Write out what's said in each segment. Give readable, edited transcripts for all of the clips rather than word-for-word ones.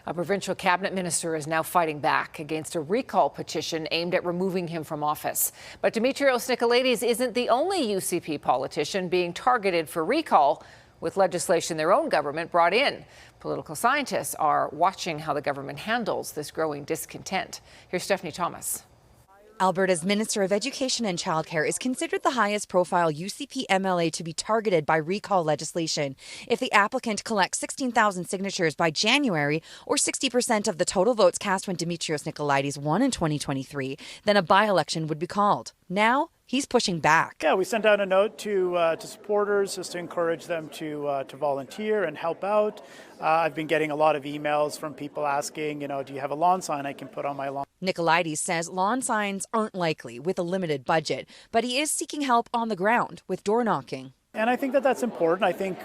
A provincial cabinet minister is now fighting back against a recall petition aimed at removing him from office. But Dimitrios Nicolaides isn't the only UCP politician being targeted for recall, with legislation their own government brought in. Political scientists are watching how the government handles this growing discontent. Here's Stephanie Thomas. Alberta's Minister of Education and Childcare is considered the highest profile UCP MLA to be targeted by recall legislation. If the applicant collects 16,000 signatures by January, or 60% of the total votes cast when Dimitrios Nicolaides won in 2023, then a by-election would be called. Now, he's pushing back. Yeah, we sent out a note to supporters just to encourage them to volunteer and help out. I've been getting a lot of emails from people asking, do you have a lawn sign I can put on my lawn? Nicolaides says lawn signs aren't likely with a limited budget, but he is seeking help on the ground with door knocking. And I think that that's important. I think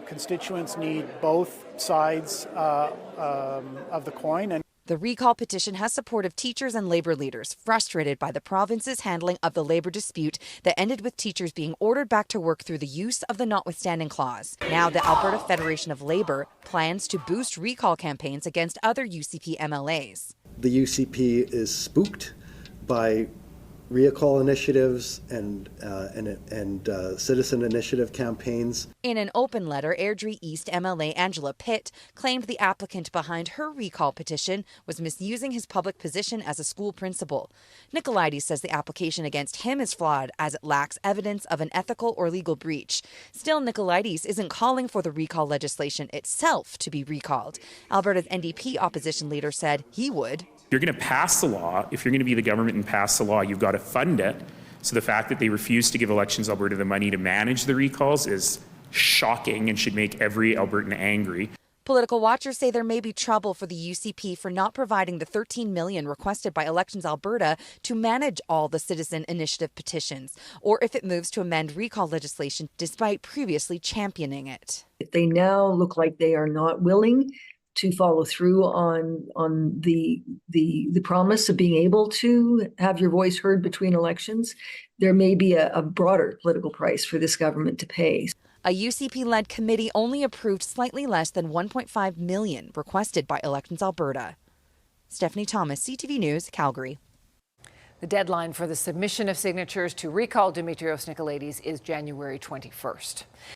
constituents need both sides of the coin. And the recall petition has support of teachers and labor leaders frustrated by the province's handling of the labor dispute that ended with teachers being ordered back to work through the use of the notwithstanding clause. Now the Alberta Federation of Labor plans to boost recall campaigns against other UCP MLAs. The UCP is spooked by recall initiatives and citizen initiative campaigns. In an open letter, Airdrie East MLA Angela Pitt claimed the applicant behind her recall petition was misusing his public position as a school principal. Nicolaides says the application against him is flawed as it lacks evidence of an ethical or legal breach. Still, Nicolaides isn't calling for the recall legislation itself to be recalled. Alberta's NDP opposition leader said he would. If you're going to pass the law, if you're going to be the government and pass the law, you've got to fund it. So the fact that they refuse to give Elections Alberta the money to manage the recalls is shocking and should make every Albertan angry. Political watchers say there may be trouble for the UCP for not providing the $13 million requested by Elections Alberta to manage all the citizen initiative petitions, or if it moves to amend recall legislation despite previously championing it. If they now look like they are not willing to follow through on the promise of being able to have your voice heard between elections, there may be a broader political price for this government to pay. A UCP-led committee only approved slightly less than $1.5 million requested by Elections Alberta. Stephanie Thomas, CTV News, Calgary. The deadline for the submission of signatures to recall Dimitrios Nicolaides is January 21st.